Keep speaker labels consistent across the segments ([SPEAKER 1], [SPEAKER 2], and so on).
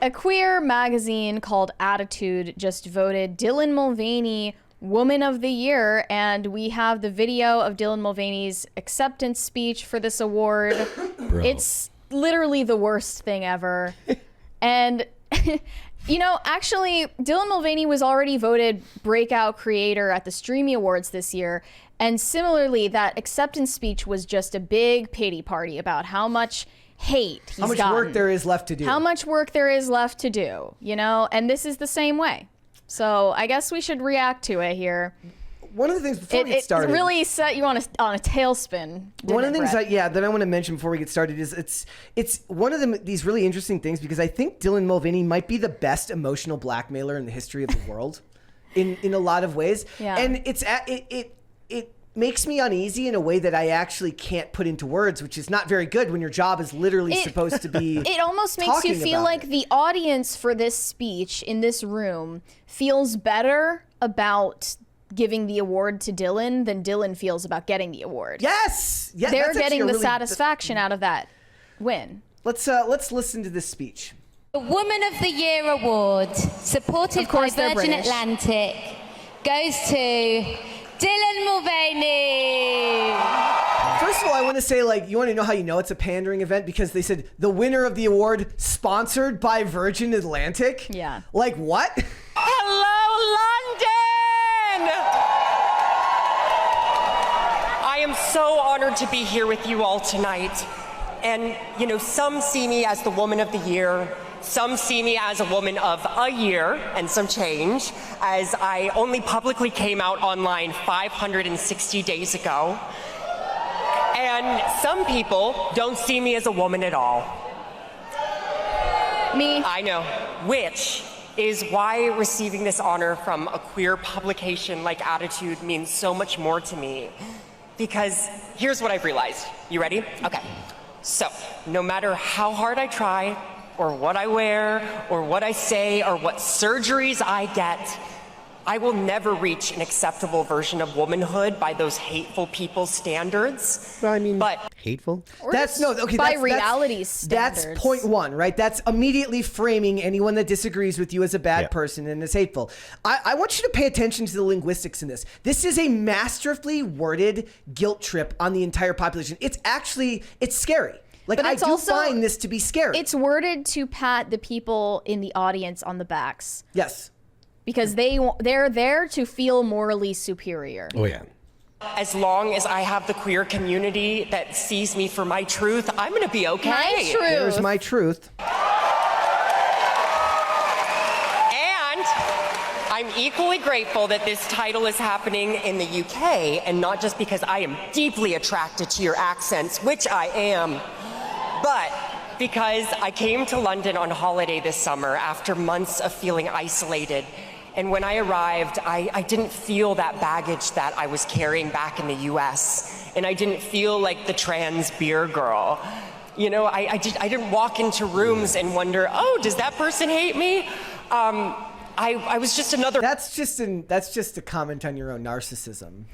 [SPEAKER 1] a queer magazine called Attitude just voted Dylan Mulvaney Woman of the Year, and we have the video of Dylan Mulvaney's acceptance speech for this award.
[SPEAKER 2] Bro.
[SPEAKER 1] It's literally the worst thing ever. And you know, actually, Dylan Mulvaney was already voted Breakout Creator at the Streamy Awards this year. And similarly, that acceptance speech was just a big pity party about how much hate he's gotten.
[SPEAKER 3] How much work there is left to do.
[SPEAKER 1] How much work there is left to do, you know? And this is the same way. So I guess we should react to it here.
[SPEAKER 3] One of the things before we get started,
[SPEAKER 1] it really set you on a tailspin.
[SPEAKER 3] One of the things that I want to mention before we get started is it's one of these really interesting things, because I think Dylan Mulvaney might be the best emotional blackmailer in the history of the world, in a lot of ways.
[SPEAKER 1] Yeah.
[SPEAKER 3] And it makes me uneasy in a way that I actually can't put into words, which is not very good when your job is literally supposed to be.
[SPEAKER 1] It almost makes you feel like the audience for this speech in this room feels better about giving the award to Dylan than Dylan feels about getting the award.
[SPEAKER 3] Yes, yeah,
[SPEAKER 1] they're getting the satisfaction out of that win.
[SPEAKER 3] Let's listen to this speech.
[SPEAKER 4] The Woman of the Year award, supported by Virgin Atlantic, goes to Dylan Mulvaney.
[SPEAKER 3] First of all, I want to say, like, you want to know how you know it's a pandering event? Because they said the winner of the award sponsored by Virgin Atlantic.
[SPEAKER 1] Yeah.
[SPEAKER 3] Like, what?
[SPEAKER 5] Hello, London! I am so honored to be here with you all tonight. And, you know, some see me as the Woman of the Year. Some see me as a woman of a year and some change, as I only publicly came out online 560 days ago. And some people don't see me as a woman at all.
[SPEAKER 1] Me.
[SPEAKER 5] I know. Which is why receiving this honor from a queer publication like Attitude means so much more to me. Because here's what I've realized. You ready? Okay. So, no matter how hard I try, or what I wear, or what I say, or what surgeries I get, I will never reach an acceptable version of womanhood by those hateful people's standards.
[SPEAKER 3] I mean,
[SPEAKER 5] but
[SPEAKER 2] hateful?
[SPEAKER 3] That's
[SPEAKER 1] by reality standards.
[SPEAKER 3] That's point one, right? That's immediately framing anyone that disagrees with you as a bad person and is hateful. I want you to pay attention to the linguistics in this. This is a masterfully worded guilt trip on the entire population. It's scary. Like, I do find this to be scary.
[SPEAKER 1] It's worded to pat the people in the audience on the backs.
[SPEAKER 3] Yes.
[SPEAKER 1] Because they're there to feel morally superior.
[SPEAKER 2] Oh, yeah.
[SPEAKER 5] as long as I have the queer community that sees me for my truth, I'm going to be okay.
[SPEAKER 1] My truth.
[SPEAKER 3] There's my truth.
[SPEAKER 5] And I'm equally grateful that this title is happening in the UK, and not just because I am deeply attracted to your accents, which I am, but because I came to London on holiday this summer after months of feeling isolated. And when I arrived, I didn't feel that baggage that I was carrying back in the US. And I didn't feel like the trans beer girl. You know, I didn't walk into rooms and wonder, oh, does that person hate me? I was just another
[SPEAKER 3] That's just a comment on your own narcissism.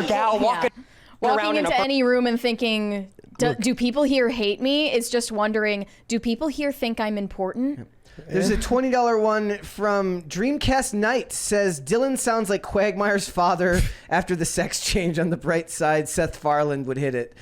[SPEAKER 5] gal walking around
[SPEAKER 1] into any room and thinking, do people here hate me? It's just wondering, do people here think I'm important?
[SPEAKER 3] There's a $20 one from Dreamcast Night. Says Dylan sounds like Quagmire's father. After the sex change on the bright side, Seth Farland would hit it.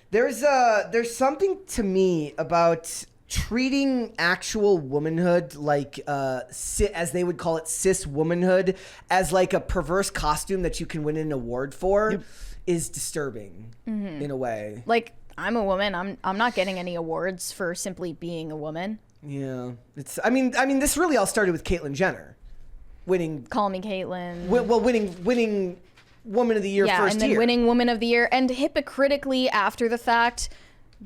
[SPEAKER 3] There's something to me about treating actual womanhood like as they would call it, cis womanhood, as like a perverse costume that you can win an award for. Yep. Is disturbing in a way.
[SPEAKER 1] Like, I'm a woman. I'm not getting any awards for simply being a woman.
[SPEAKER 3] Yeah, it's. I mean, this really all started with Caitlyn Jenner, winning.
[SPEAKER 1] Call me Caitlyn.
[SPEAKER 3] Winning Woman of the Year first
[SPEAKER 1] and then
[SPEAKER 3] year.
[SPEAKER 1] Winning Woman of the Year, and hypocritically after the fact,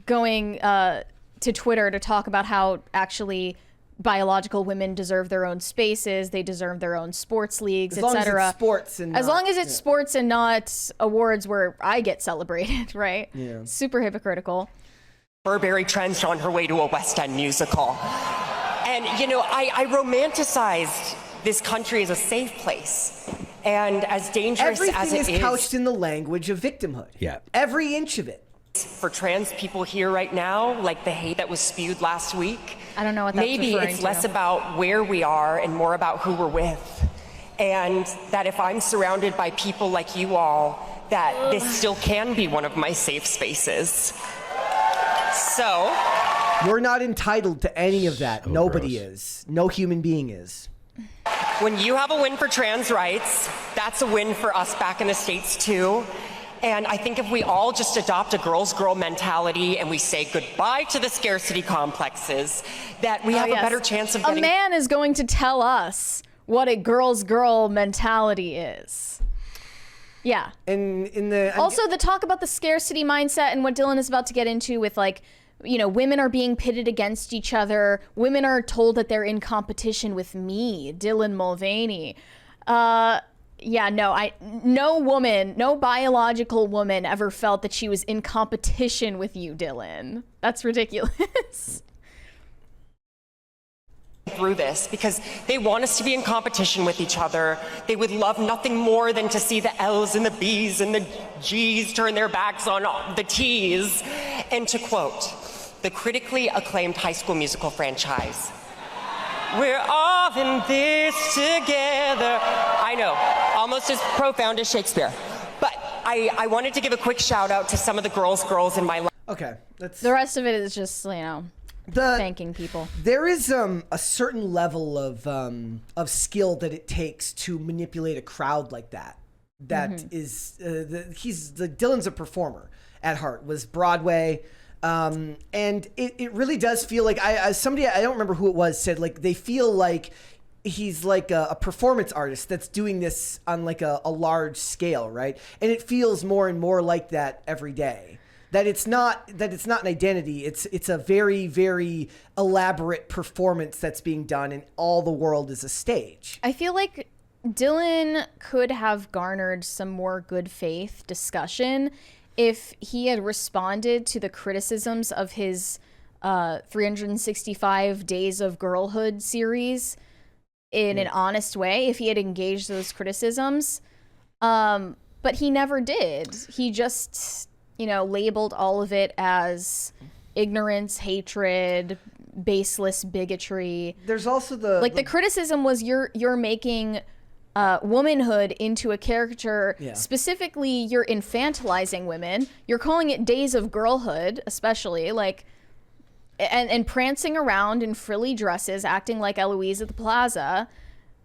[SPEAKER 1] going to Twitter to talk about how actually biological women deserve their own spaces, they deserve their own sports leagues, etc.
[SPEAKER 3] As long as it's sports and
[SPEAKER 1] as long as it's sports and not awards where I get celebrated, right?
[SPEAKER 3] Yeah.
[SPEAKER 1] Super hypocritical.
[SPEAKER 5] Burberry trenched on her way to a West End musical. And, you know, I romanticized this country as a safe place. And as dangerous as it is...
[SPEAKER 3] Everything is couched in the language of victimhood.
[SPEAKER 2] Yeah.
[SPEAKER 3] Every inch of it.
[SPEAKER 5] for trans people here right now, like the hate that was spewed last week.
[SPEAKER 1] I don't know what that's
[SPEAKER 5] Maybe
[SPEAKER 1] referring
[SPEAKER 5] it's
[SPEAKER 1] to.
[SPEAKER 5] less about where we are and more about who we're with. And that if I'm surrounded by people like you all, that this still can be one of my safe spaces. So,
[SPEAKER 3] You're not entitled to any of that.
[SPEAKER 2] So
[SPEAKER 3] Nobody
[SPEAKER 2] gross.
[SPEAKER 3] is. No human being is.
[SPEAKER 5] when you have a win for trans rights, that's a win for us back in the States too. And I think if we all just adopt a girl's girl mentality and we say goodbye to the scarcity complexes, that we have a better chance of
[SPEAKER 1] A
[SPEAKER 5] getting...
[SPEAKER 1] man is going to tell us what a girl's girl mentality is. Yeah.
[SPEAKER 3] And in the
[SPEAKER 1] Also, the talk about the scarcity mindset and what Dylan is about to get into with, like, you know, women are being pitted against each other. Women are told that they're in competition with me, Dylan Mulvaney. Yeah, no woman, no biological woman ever felt that she was in competition with you, Dylan. That's ridiculous.
[SPEAKER 5] through this because they want us to be in competition with each other. They would love nothing more than to see the L's and the B's and the G's turn their backs on the T's. And to quote the critically acclaimed High School Musical franchise, "We're all in this together." I know, almost as profound as Shakespeare. But I wanted to give a quick shout out to some of the girls in my life.
[SPEAKER 3] Okay, that's
[SPEAKER 1] The rest of it is just, you know, thanking people.
[SPEAKER 3] There is a certain level of skill that it takes to manipulate a crowd like that. That is, Dylan's a performer at heart. Was Broadway, and it really does feel like somebody, I don't remember who it was, said like they feel like he's like a performance artist that's doing this on like a large scale, right? And it feels more and more like that every day. That it's not an identity. It's a very, very elaborate performance that's being done, and all the world is a stage.
[SPEAKER 1] I feel like Dylan could have garnered some more good faith discussion if he had responded to the criticisms of his 365 Days of Girlhood series in an honest way, if he had engaged those criticisms. But he never did. He just, you know, labeled all of it as ignorance, hatred, baseless bigotry.
[SPEAKER 3] There's also the
[SPEAKER 1] criticism was you're making womanhood into a caricature.
[SPEAKER 3] Yeah.
[SPEAKER 1] Specifically, you're infantilizing women. You're calling it Days of Girlhood, especially, like, and prancing around in frilly dresses, acting like Eloise at the Plaza,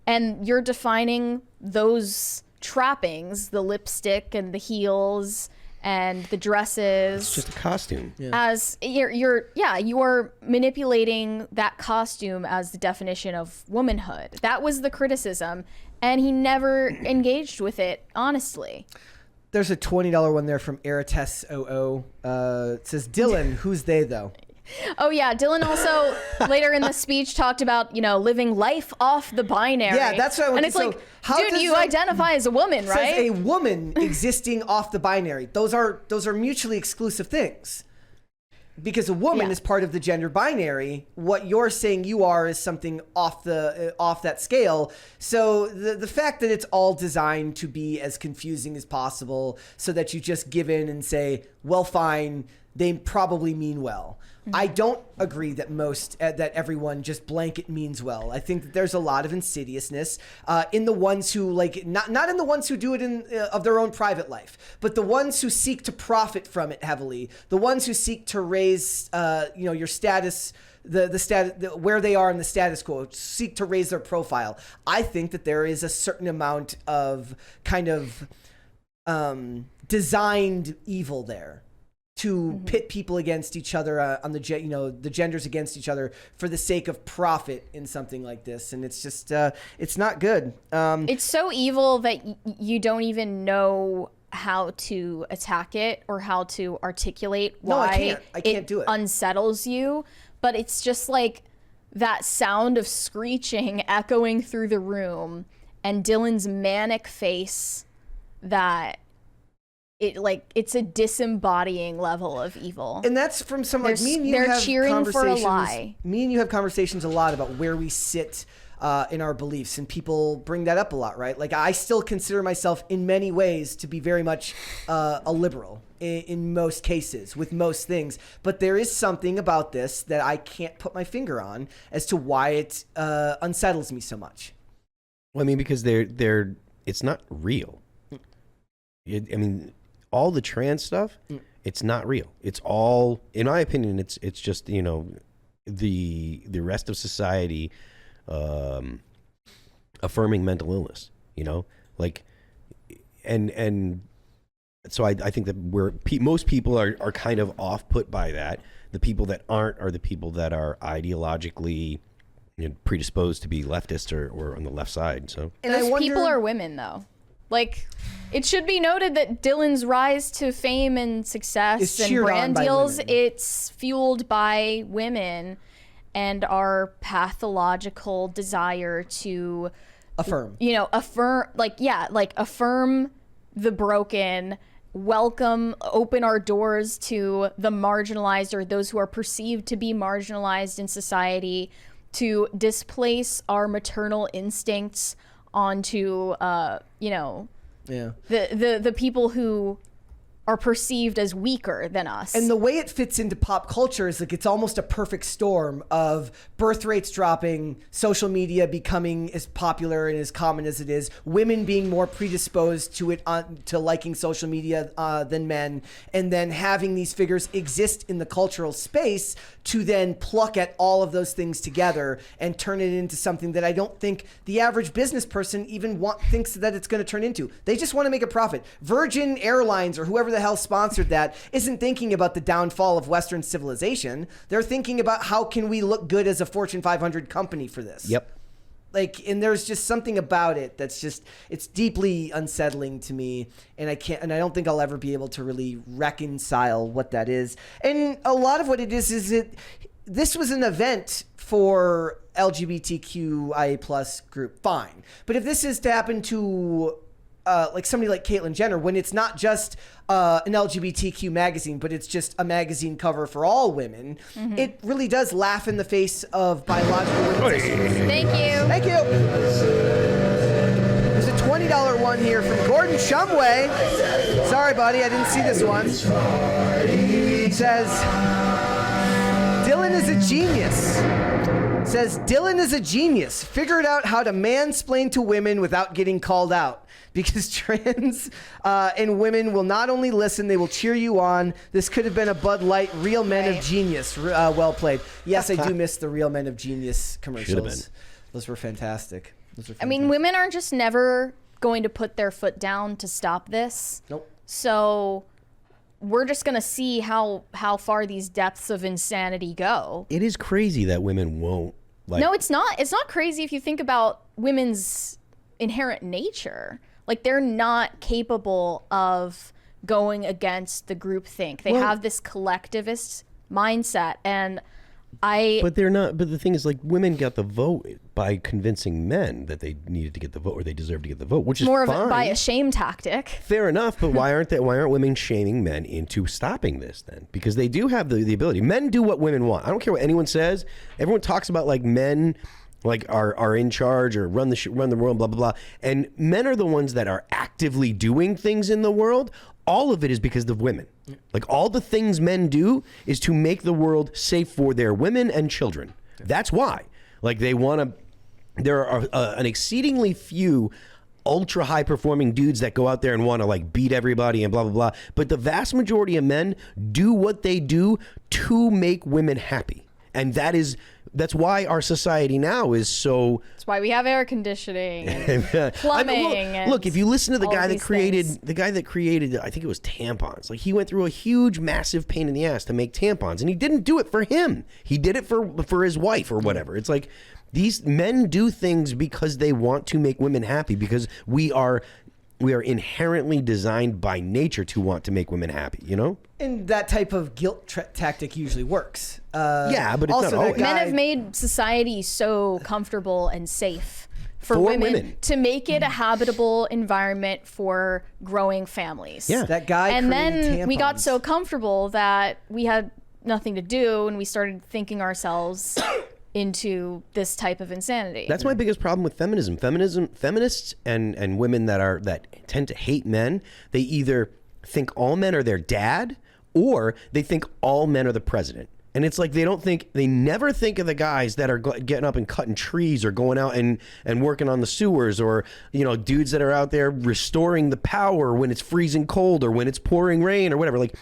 [SPEAKER 1] and you're defining those trappings, the lipstick and the heels and the dresses,
[SPEAKER 2] It's just a costume.
[SPEAKER 1] as you're manipulating that costume as the definition of womanhood. That was the criticism, and he never engaged with it honestly.
[SPEAKER 3] There's a $20 one there from Eritess 00. It says, Dylan, who's they though?
[SPEAKER 1] Oh yeah, Dylan also later in the speech talked about, you know, living life off the binary.
[SPEAKER 3] Yeah, that's what I want
[SPEAKER 1] And
[SPEAKER 3] to-
[SPEAKER 1] it's
[SPEAKER 3] so
[SPEAKER 1] like,
[SPEAKER 3] how
[SPEAKER 1] dude,
[SPEAKER 3] does
[SPEAKER 1] you
[SPEAKER 3] that-
[SPEAKER 1] identify as a woman, right?
[SPEAKER 3] Says a woman existing off the binary. Those are mutually exclusive things. Because a woman is part of the gender binary. What you're saying you are is something off that scale. So the fact that it's all designed to be as confusing as possible, so that you just give in and say, well, fine, they probably mean well. I don't agree that that everyone just blanket means well. I think that there's a lot of insidiousness in the ones who not in the ones who do it in of their own private life, but the ones who seek to profit from it heavily, the ones who seek to raise your status, the status, where they are in the status quo, seek to raise their profile. I think that there is a certain amount of kind of designed evil there, to pit people against each other on the genders against each other for the sake of profit in something like this, and it's just it's not good.
[SPEAKER 1] It's so evil that you don't even know how to attack it or how to articulate why
[SPEAKER 3] I can't do it.
[SPEAKER 1] Unsettles you, but it's just like that sound of screeching echoing through the room and Dylan's manic face that it's a disembodying level of evil.
[SPEAKER 3] And that's from some like me and you
[SPEAKER 1] they're
[SPEAKER 3] have
[SPEAKER 1] cheering for a
[SPEAKER 3] conversations.
[SPEAKER 1] lie.
[SPEAKER 3] Me and you have conversations a lot about where we sit in our beliefs, and people bring that up a lot, right? Like, I still consider myself in many ways to be very much a liberal in most cases with most things, but there is something about this that I can't put my finger on as to why it unsettles me so much.
[SPEAKER 2] Well, I mean, because it's not real. I mean, all the trans stuff, it's not real. It's all, in my opinion, it's just, you know, the rest of society affirming mental illness, you know, like, and so I think that most people are kind of off put by that. The people that aren't are the people that are ideologically, you know, predisposed to be leftist or on the left side. So,
[SPEAKER 1] and those people are women, though. Like, it should be noted that Dylan's rise to fame and success and brand deals, it's fueled by women and our pathological desire to
[SPEAKER 3] affirm
[SPEAKER 1] the broken, open our doors to the marginalized or those who are perceived to be marginalized in society, to displace our maternal instincts onto the people who are perceived as weaker than us.
[SPEAKER 3] And the way it fits into pop culture is like it's almost a perfect storm of birth rates dropping, social media becoming as popular and as common as it is, women being more predisposed to it to liking social media than men, and then having these figures exist in the cultural space to then pluck at all of those things together and turn it into something that I don't think the average business person even thinks that it's going to turn into. They just want to make a profit. Virgin Airlines or whoever the hell sponsored that isn't thinking about the downfall of Western civilization. They're thinking about how can we look good as a Fortune 500 company for this.
[SPEAKER 2] Yep.
[SPEAKER 3] Like, and there's just something about it that's just, it's deeply unsettling to me, and I don't think I'll ever be able to really reconcile what that is. And a lot of what it is this was an event for LGBTQIA plus group, fine. But if this is to happen to like somebody like Caitlyn Jenner, when it's not just an LGBTQ magazine, but it's just a magazine cover for all women, it really does laugh in the face of biological women's issues.
[SPEAKER 1] Thank you.
[SPEAKER 3] Thank you. There's a $20 one here from Gordon Shumway. Sorry, buddy, I didn't see this one. He says, Dylan is a genius. Says, Dylan is a genius. Figured out how to mansplain to women without getting called out. Because trans and women will not only listen, they will cheer you on. This could have been a Bud Light Real Men of Genius. Well played. Yes, I do miss the Real Men of Genius commercials. Those were fantastic. I
[SPEAKER 1] mean, women are just never going to put their foot down to stop this.
[SPEAKER 3] Nope.
[SPEAKER 1] So we're just going to see how far these depths of insanity go.
[SPEAKER 2] It is crazy that women won't.
[SPEAKER 1] No, it's not. It's not crazy if you think about women's inherent nature. Like, they're not capable of going against the groupthink. They have this collectivist mindset, and But they're not. But the thing is, like, women got the vote by convincing men that they needed to get the vote or they deserved to get the vote, which is more fine. By a shame tactic. Fair enough, but why aren't women shaming men into stopping this then? Because they do have the ability. Men do what women want. I don't care what anyone says. Everyone talks about like men. Like are in charge or run the world, blah blah blah, and men are the ones that are actively doing things in the world. All of it is because of women. Like all the things men do is to make the world safe for their women and children. That's why. Like they want to. There are an exceedingly few ultra high performing dudes that go out there and want to like beat everybody and blah blah blah. But the vast majority of men do what they do to make women happy, and that's why our society now is so. That's why we have air conditioning, and plumbing. Look, if you listen to the guy that created, I think it was tampons. Like he went through a huge, massive pain in the ass to make tampons, and he didn't do it for him. He did it for his wife or whatever. It's like these men do things because they want to make women happy because we are inherently designed by nature to want to make women happy, you know? And that type of guilt tactic usually works. Yeah, but it's also not always. Men have made society so comfortable and safe for women to make it a habitable environment for growing families. Yeah, that guy. And then we got so comfortable that we had nothing to do and we started thinking ourselves into this type of insanity.
[SPEAKER 2] That's my biggest problem with feminism. Feminists and women that tend to hate men, they either think all men are their dad or they think all men are the president. And it's like they never think of the guys that are getting up and cutting trees or going out and working on the sewers, or, you know, dudes that are out there restoring the power when it's freezing cold or when it's pouring rain or whatever. Like,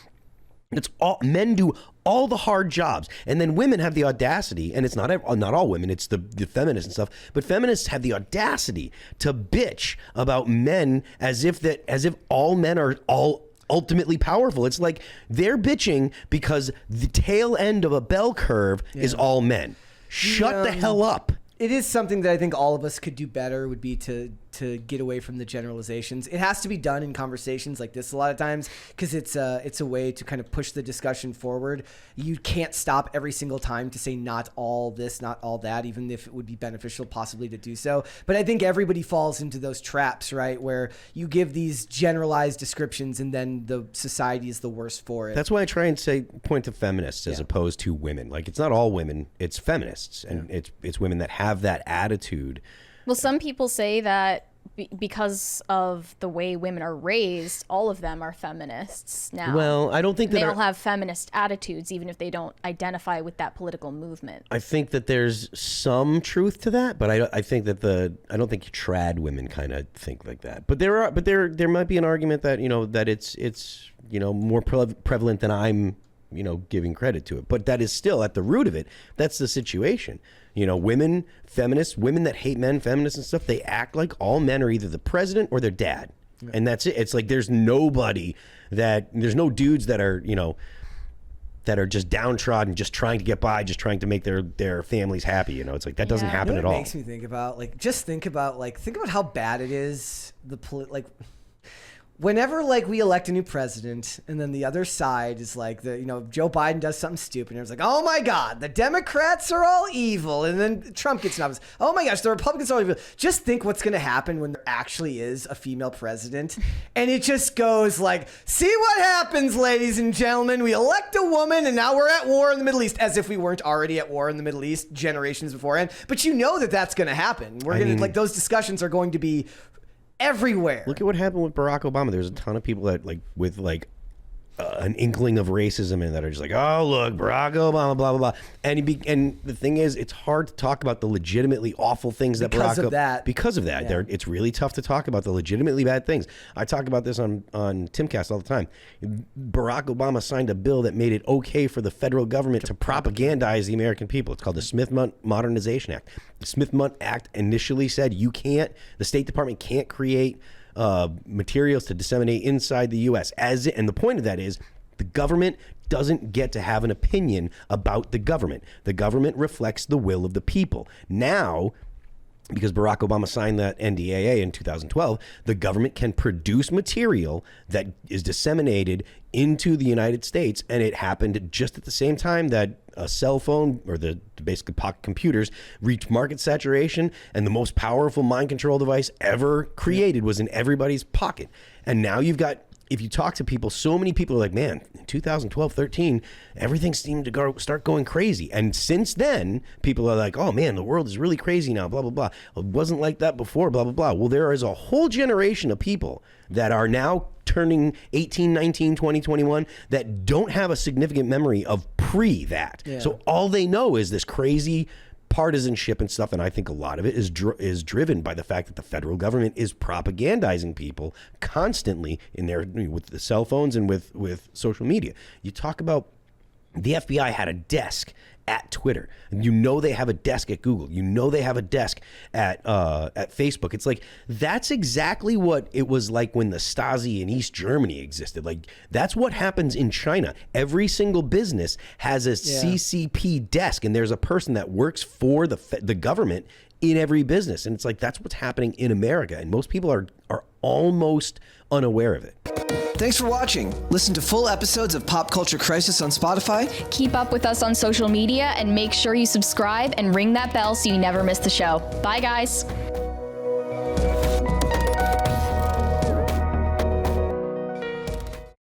[SPEAKER 2] it's all men do all the hard jobs, and then women have the audacity, and it's not all women, it's the feminists and stuff, but feminists have the audacity to bitch about men as if all men are all ultimately powerful. It's like they're bitching because the tail end of a bell curve is all men. Shut the hell up.
[SPEAKER 3] It is something that I think all of us could do better, would be to get away from the generalizations. It has to be done in conversations like this a lot of times, because it's a way to kind of push the discussion forward. You can't stop every single time to say not all this, not all that, even if it would be beneficial possibly to do so. But I think everybody falls into those traps, right, where you give these generalized descriptions and then the society is the worse for it.
[SPEAKER 2] That's why I try and point to feminists as opposed to women. Like, it's not all women, it's feminists, and it's women that have that attitude.
[SPEAKER 1] Well, some people say that because of the way women are raised, all of them are feminists now.
[SPEAKER 2] Well, I don't think that
[SPEAKER 1] they all have feminist attitudes, even if they don't identify with that political movement.
[SPEAKER 2] I think that there's some truth to that, but I think that I don't think trad women kind of think like that. But there might be an argument that, you know, that it's you know, more prevalent than I'm, you know, giving credit to it. But that is still at the root of it. That's the situation. You know, women, feminists, women that hate men, feminists and stuff, they act like all men are either the president or their dad. Yeah. And that's it. It's like there's no dudes that are, you know, that are just downtrodden, just trying to get by, just trying to make their families happy. You know, it's like that doesn't happen at all.
[SPEAKER 3] It makes me think about, think about how bad it is, whenever we elect a new president and then the other side is like, Joe Biden does something stupid and it's like, oh my God, the Democrats are all evil. And then Trump gets nominated. Oh my gosh, the Republicans are all evil. Just think what's going to happen when there actually is a female president. And it just goes like, see what happens, ladies and gentlemen. We elect a woman and now we're at war in the Middle East, as if we weren't already at war in the Middle East generations beforehand. But you know that that's going to happen. Those discussions are going to be everywhere.
[SPEAKER 2] Look at what happened with Barack Obama. There's a ton of people that with an inkling of racism and that are just like, oh look, Barack Obama, blah blah blah. And the thing is, it's hard to talk about the legitimately awful things that
[SPEAKER 3] because of that.
[SPEAKER 2] Yeah. It's really tough to talk about the legitimately bad things. I talk about this on Timcast all the time. Barack Obama signed a bill that made it okay for the federal government to propagandize the American people. It's called the Smith-Mundt Modernization Act. The Smith-Mundt Act initially said the State Department can't create materials to disseminate inside the U.S. And the point of that is the government doesn't get to have an opinion about the government. The government reflects the will of the people. Now, because Barack Obama signed that NDAA in 2012, the government can produce material that is disseminated into the United States, and it happened just at the same time that a cell phone, or the basically pocket computers, reached market saturation, and the most powerful mind control device ever created was in everybody's pocket. And now you've got, if you talk to people, so many people are like, man, in 2012, 13, everything seemed to start going crazy. And since then, people are like, oh man, the world is really crazy now, blah, blah, blah. It wasn't like that before, blah, blah, blah. Well, there is a whole generation of people that are now turning 18, 19, 20, 21 that don't have a significant memory of pre that. Yeah. So all they know is this crazy partisanship and stuff, and I think a lot of it is driven by the fact that the federal government is propagandizing people constantly with the cell phones and with social media. You talk about the FBI had a desk at Twitter. You know they have a desk at Google. You know they have a desk at Facebook. It's like, that's exactly what it was like when the Stasi in East Germany existed. Like, that's what happens in China. Every single business has a CCP desk, and there's a person that works for the government in every business. And it's like, that's what's happening in America. And most people are almost unaware of it.
[SPEAKER 3] Thanks for watching. Listen to full episodes of Pop Culture Crisis on Spotify.
[SPEAKER 1] Keep up with us on social media and make sure you subscribe and ring that bell so you never miss the show. Bye, guys.